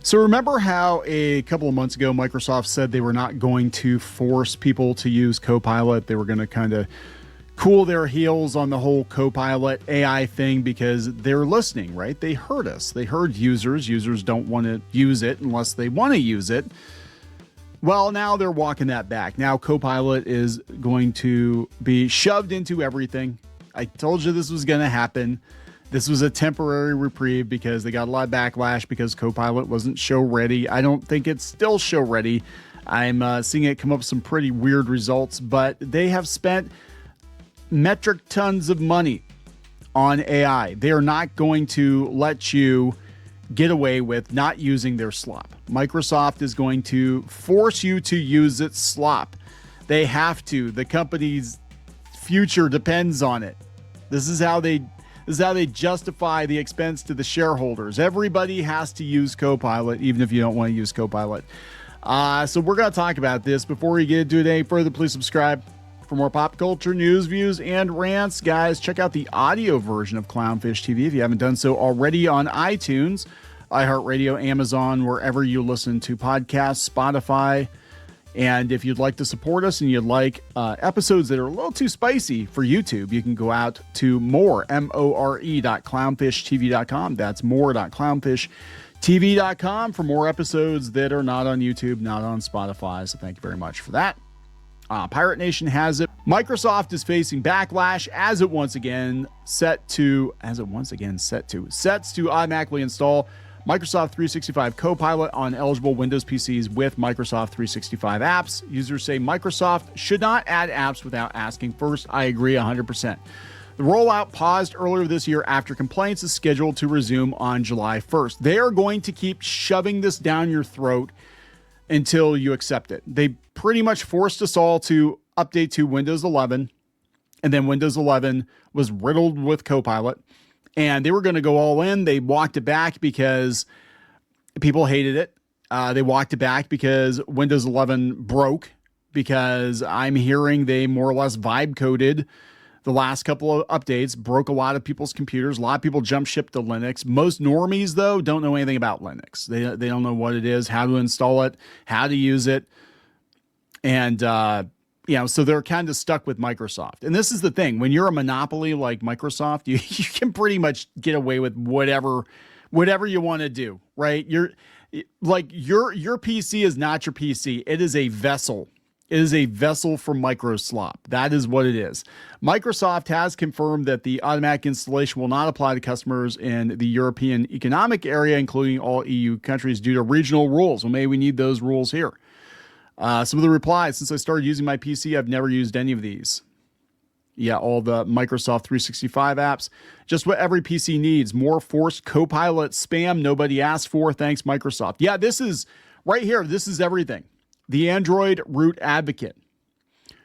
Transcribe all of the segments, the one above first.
So remember how a couple of months ago, Microsoft said they were not going to force people to use Copilot. They were going to kind of cool their heels on the whole Copilot AI thing because they're listening, right? They heard us. They heard users. Users don't want to use it unless they want to use it. Well, now they're walking that back. Now Copilot is going to be shoved into everything. I told you this was going to happen. This was a temporary reprieve because they got a lot of backlash because Copilot wasn't show ready. I don't think it's still show ready. I'm seeing it come up with some pretty weird results, but they have spent metric tons of money on AI. They are not going to let you get away with not using their slop. Microsoft is going to force you to use its slop. They have to. The company's future depends on it. This is how they justify the expense to the shareholders. Everybody has to use Copilot, even if you don't want to use Copilot. So we're going to talk about this. Before we get into it any further, please subscribe for more pop culture news, views, and rants. Guys, check out the audio version of Clownfish TV if you haven't done so already on iTunes, iHeartRadio, Amazon, wherever you listen to podcasts, Spotify. And if you'd like to support us and you'd like episodes that are a little too spicy for YouTube, you can go out to more.clownfishtv.com. That's more.clownfishtv.com for more episodes that are not on YouTube, not on Spotify. So thank you very much for that. Pirate Nation has it. Microsoft is facing backlash as it once again sets to automatically install Microsoft 365 Copilot on eligible Windows PCs with Microsoft 365 apps. Users say Microsoft should not add apps without asking first. I agree 100%. The rollout paused earlier this year after complaints is scheduled to resume on July 1st. They are going to keep shoving this down your throat until you accept it. They pretty much forced us all to update to Windows 11, and then Windows 11 was riddled with Copilot. And they were going to go all in. They walked it back because people hated it. They walked it back because Windows 11 broke, because I'm hearing they more or less vibe coded the last couple of updates, broke a lot of people's computers. A lot of people jump ship to Linux. Most normies, though, don't know anything about Linux. They don't know what it is, how to install it, how to use it. And, so they're kind of stuck with Microsoft. And this is the thing. When you're a monopoly like Microsoft, you can pretty much get away with whatever you want to do, right? Your PC is not your PC. It is a vessel. It is a vessel for Microslop. That is what it is. Microsoft has confirmed that the automatic installation will not apply to customers in the European Economic Area, including all EU countries, due to regional rules. Well, maybe we need those rules here. Some of the replies: since I started using my PC, I've never used any of these. Yeah, all the Microsoft 365 apps. Just what every PC needs. More forced Copilot spam nobody asked for. Thanks, Microsoft. Yeah, this is right here. This is everything. The Android root advocate.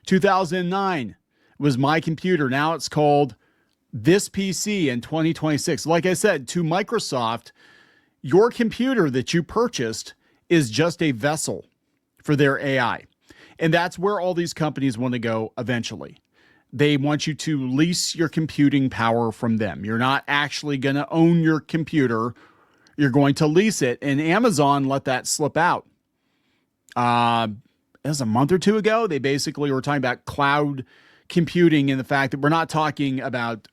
2009 was my computer. Now it's called this PC in 2026. Like I said, to Microsoft, your computer that you purchased is just a vessel for their AI. And that's where all these companies want to go eventually. They want you to lease your computing power from them. You're not actually going to own your computer. You're going to lease it. And Amazon let that slip out. It was a month or two ago. They basically were talking about cloud computing and the fact that we're not talking about,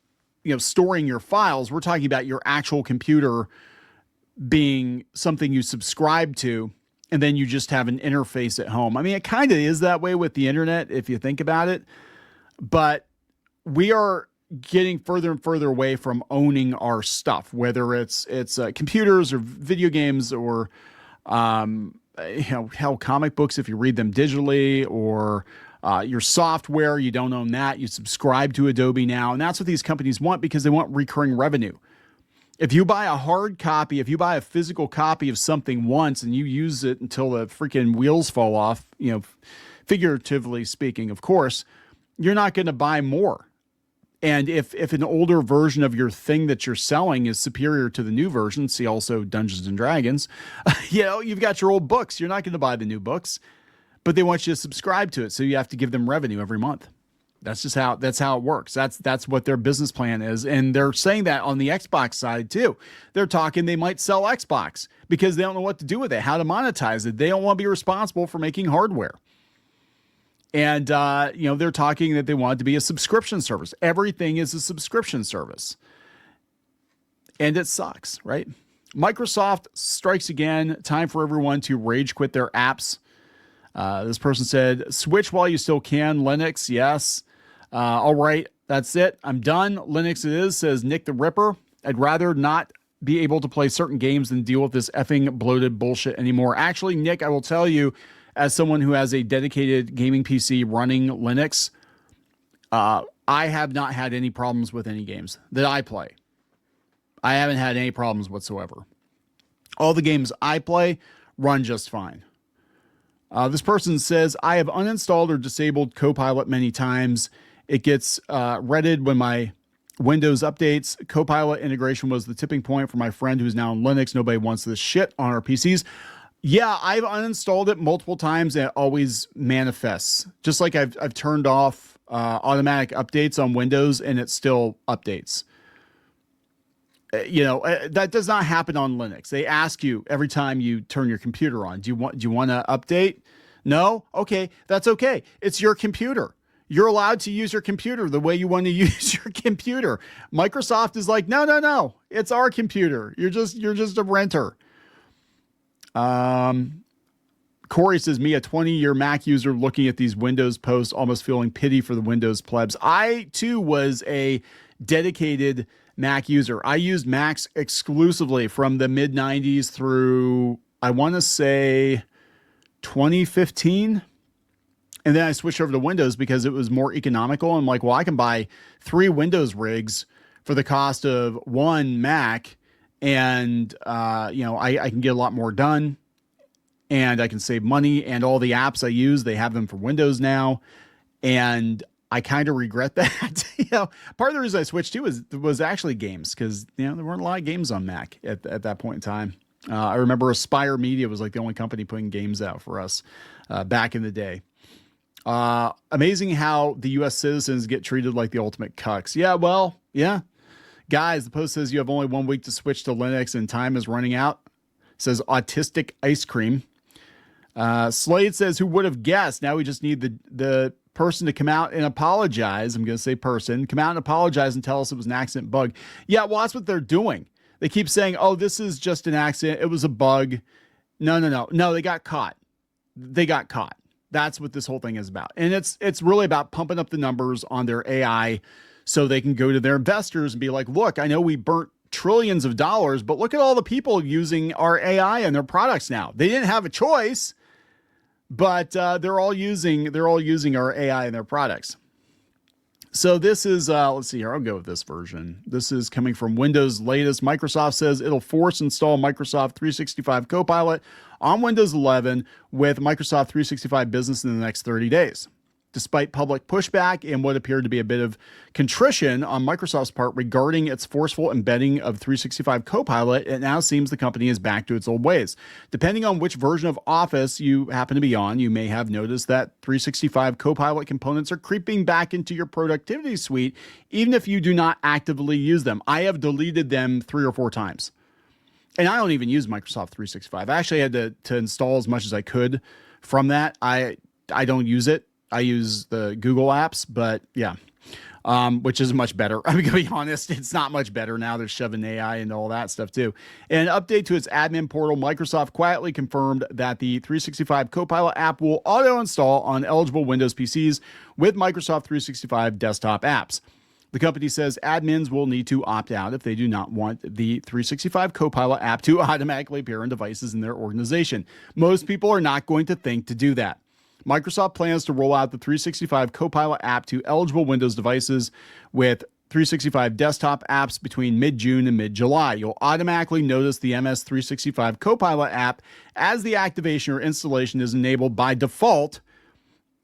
storing your files. We're talking about your actual computer being something you subscribe to, and then you just have an interface at home. I mean, it kind of is that way with the internet, if you think about it. But we are getting further and further away from owning our stuff, whether it's computers or video games or, hell, comic books if you read them digitally, or your software. You don't own that. You subscribe to Adobe now. And that's what these companies want, because they want recurring revenue. If you buy a hard copy, if you buy a physical copy of something once and you use it until the freaking wheels fall off, figuratively speaking, of course, you're not going to buy more. And if an older version of your thing that you're selling is superior to the new version, see also Dungeons and Dragons, you've got your old books. You're not going to buy the new books, but they want you to subscribe to it. So you have to give them revenue every month. That's just how it works. That's what their business plan is. And they're saying that on the Xbox side too. They're talking they might sell Xbox because they don't know what to do with it, how to monetize it. They don't want to be responsible for making hardware. And, they're talking that they want it to be a subscription service. Everything is a subscription service. And it sucks, right? Microsoft strikes again. Time for everyone to rage quit their apps. This person said, switch while you still can. Linux, yes. All right, that's it. I'm done. Linux it is, says Nick the Ripper. I'd rather not be able to play certain games than deal with this effing bloated bullshit anymore. Actually, Nick, I will tell you, as someone who has a dedicated gaming PC running Linux, I have not had any problems with any games that I play. I haven't had any problems whatsoever. All the games I play run just fine. This person says, I have uninstalled or disabled Copilot many times. It gets redded when my Windows updates. Copilot integration was the tipping point for my friend who's now in Linux. Nobody wants this shit on our PCs. Yeah, I've uninstalled it multiple times and it always manifests. Just like I've turned off automatic updates on Windows and it still updates. That does not happen on Linux. They ask you every time you turn your computer on, do you want to update? No? Okay, that's okay. It's your computer. You're allowed to use your computer the way you want to use your computer. Microsoft is like, no. It's our computer. You're just a renter. Corey says, me, a 20-year Mac user looking at these Windows posts, almost feeling pity for the Windows plebs. I, too, was a dedicated Mac user. I used Macs exclusively from the mid-90s through, I want to say, 2015. And then I switched over to Windows because it was more economical. I'm like, well, I can buy 3 Windows rigs for the cost of 1 Mac. And, I can get a lot more done and I can save money, and all the apps I use, they have them for Windows now. And I kind of regret that. Part of the reason I switched to was actually games, because, there weren't a lot of games on Mac at that point in time. I remember Aspire Media was like the only company putting games out for us back in the day. Amazing how the U.S. citizens get treated like the ultimate cucks. Yeah, well, yeah. Guys, the post says you have only 1 week to switch to Linux and time is running out. It says autistic ice cream. Slade says, who would have guessed? Now we just need the person to come out and apologize. I'm going to say person. Come out and apologize and tell us it was an accident bug. Yeah, well, that's what they're doing. They keep saying, oh, this is just an accident. It was a bug. No, they got caught. They got caught. That's what this whole thing is about. And it's really about pumping up the numbers on their AI so they can go to their investors and be like, look, I know we burnt trillions of dollars, but look at all the people using our AI and their products now. They didn't have a choice, but they're all using our AI and their products. So this is, let's see here. I'll go with this version. This is coming from Windows latest. Microsoft says it'll force install Microsoft 365 Copilot on Windows 11 with Microsoft 365 Business in the next 30 days. Despite public pushback and what appeared to be a bit of contrition on Microsoft's part regarding its forceful embedding of 365 Copilot, it now seems the company is back to its old ways. Depending on which version of Office you happen to be on, you may have noticed that 365 Copilot components are creeping back into your productivity suite, even if you do not actively use them. I have deleted them 3 or 4 times. And I don't even use Microsoft 365. I actually had to install as much as I could from that. I don't use it. I use the Google apps, but yeah, which is much better. I'm going to be honest. It's not much better now. They're shoving AI and all that stuff too. In an update to its admin portal, Microsoft quietly confirmed that the 365 Copilot app will auto-install on eligible Windows PCs with Microsoft 365 desktop apps. The company says admins will need to opt out if they do not want the 365 Copilot app to automatically appear on devices in their organization. Most people are not going to think to do that. Microsoft plans to roll out the 365 Copilot app to eligible Windows devices with 365 desktop apps between mid-June and mid-July. You'll automatically notice the MS 365 Copilot app as the activation or installation is enabled by default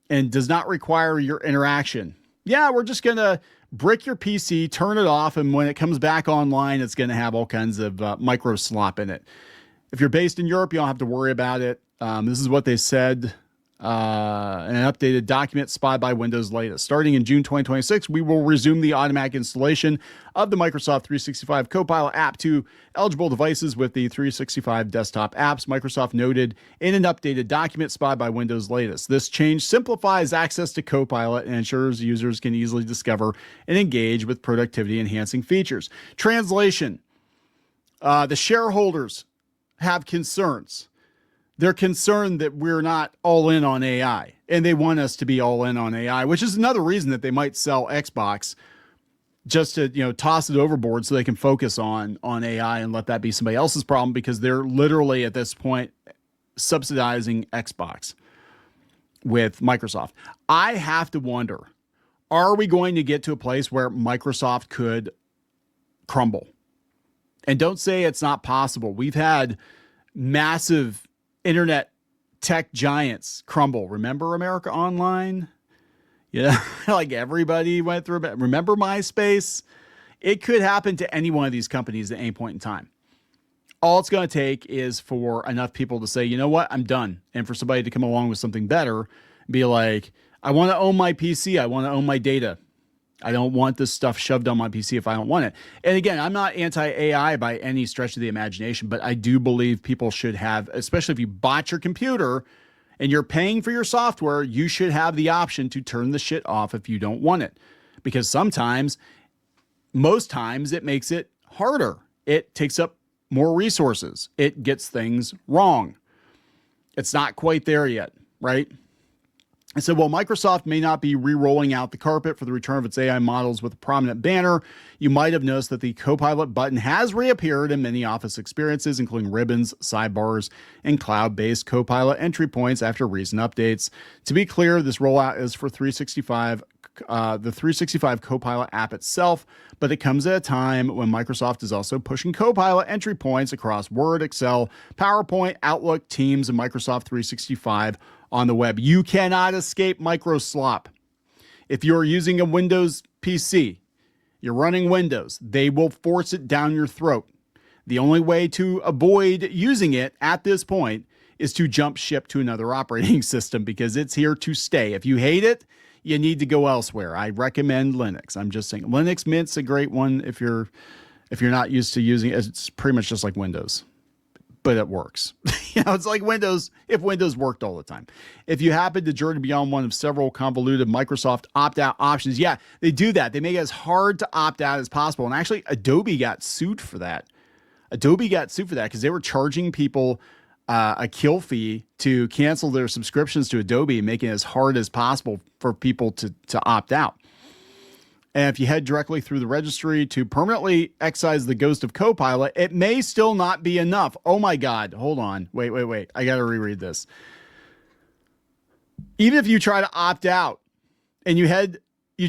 and does not require your interaction. Yeah, we're just going to brick your PC, turn it off, and when it comes back online, it's going to have all kinds of micro slop in it. If you're based in Europe, you don't have to worry about it. This is what they said. an updated document spied by Windows latest. Starting in June 2026, we will resume the automatic installation of the Microsoft 365 Copilot app to eligible devices with the 365 desktop apps, Microsoft noted in an updated document spied by Windows latest. This change simplifies access to Copilot and ensures users can easily discover and engage with productivity-enhancing features. Translation: the shareholders have concerns. They're concerned that we're not all in on AI, and they want us to be all in on AI, which is another reason that they might sell Xbox, just to, toss it overboard so they can focus on AI and let that be somebody else's problem, because they're literally at this point subsidizing Xbox with Microsoft. I have to wonder, are we going to get to a place where Microsoft could crumble? And don't say it's not possible. We've had massive internet tech giants crumble. Remember America Online? Like everybody went through it. Remember MySpace? It could happen to any one of these companies at any point in time. All it's going to take is for enough people to say, you know what, I'm done. And for somebody to come along with something better, be like, I want to own my PC. I want to own my data. I don't want this stuff shoved on my PC if I don't want it. And again, I'm not anti-AI by any stretch of the imagination, but I do believe people should have, especially if you bought your computer and you're paying for your software, you should have the option to turn the shit off if you don't want it. Because sometimes, most times, it makes it harder. It takes up more resources. It gets things wrong. It's not quite there yet, right? And so while Microsoft may not be re-rolling out the carpet for the return of its AI models with a prominent banner, you might have noticed that the Copilot button has reappeared in many Office experiences, including ribbons, sidebars, and cloud-based Copilot entry points after recent updates. To be clear, this rollout is for 365, the 365 Copilot app itself, but it comes at a time when Microsoft is also pushing Copilot entry points across Word, Excel, PowerPoint, Outlook, Teams, and Microsoft 365 on the web. You cannot escape Microslop. If you're using a Windows PC, you're running Windows, they will force it down your throat. The only way to avoid using it at this point is to jump ship to another operating system, because it's here to stay. If you hate it, you need to go elsewhere. I recommend Linux. I'm just saying, Linux Mint's a great one if you're not used to using it. It's pretty much just like Windows, but it works. It's like Windows if Windows worked all the time. If you happen to journey beyond one of several convoluted Microsoft opt-out options, yeah, they do that. They make it as hard to opt out as possible. And actually, Adobe got sued for that. Because they were charging people a kill fee to cancel their subscriptions to Adobe, making it as hard as possible for people to opt out. And if you head directly through the registry to permanently excise the ghost of Copilot, it may still not be enough. Oh my God. Hold on. Wait. I got to reread this. Even if you try to opt out and you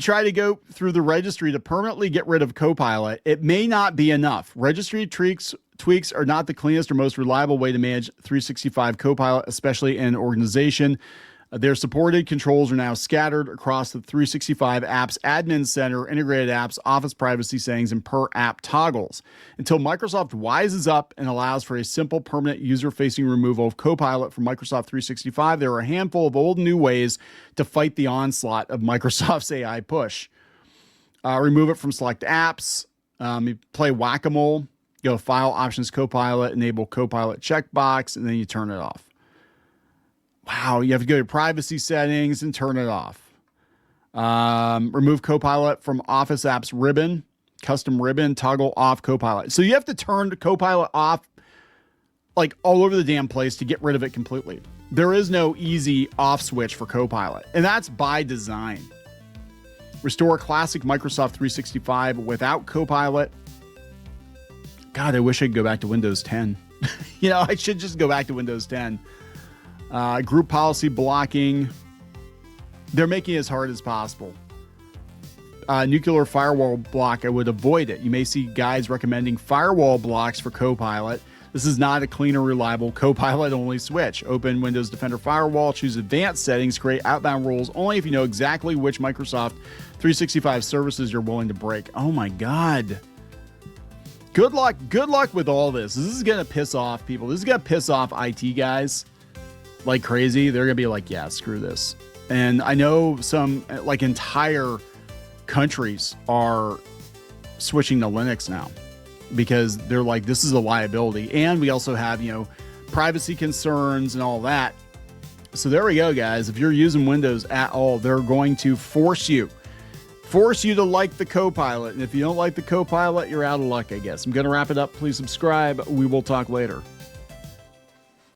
try to go through the registry to permanently get rid of Copilot, it may not be enough. Registry tweaks are not the cleanest or most reliable way to manage 365 Copilot, especially in an organization. Their supported controls are now scattered across the 365 apps admin center, integrated apps, Office privacy settings, and per app toggles. Until Microsoft wises up and allows for a simple, permanent user-facing removal of Copilot from Microsoft 365, there are a handful of old and new ways to fight the onslaught of Microsoft's AI push. Remove it from select apps. You play whack-a-mole. Go File, Options, Copilot, enable Copilot checkbox, and then you turn it off. Wow, you have to go to privacy settings and turn it off. Remove Copilot from Office apps ribbon, custom ribbon, toggle off Copilot. So you have to turn Copilot off like all over the damn place to get rid of it completely. There is no easy off switch for Copilot, and that's by design. Restore classic Microsoft 365 without Copilot. God, I wish I could go back to Windows 10. I should just go back to Windows 10. Group policy blocking. They're making it as hard as possible. Nuclear firewall block, I would avoid it. You may see guides recommending firewall blocks for Copilot. This is not a clean or reliable Copilot-only switch. Open Windows Defender Firewall, choose Advanced Settings, create outbound rules only if you know exactly which Microsoft 365 services you're willing to break. Oh my God. Good luck with all this. This is going to piss off people. This is going to piss off IT guys. like crazy, they're going to be like, yeah, screw this. And I know some like entire countries are switching to Linux now because they're like, this is a liability. And we also have, you know, privacy concerns and all that. So there we go, guys. If you're using Windows at all, they're going to force you to like the Copilot. And if you don't like the Copilot, you're out of luck, I guess. I'm going to wrap it up. Please subscribe. We will talk later.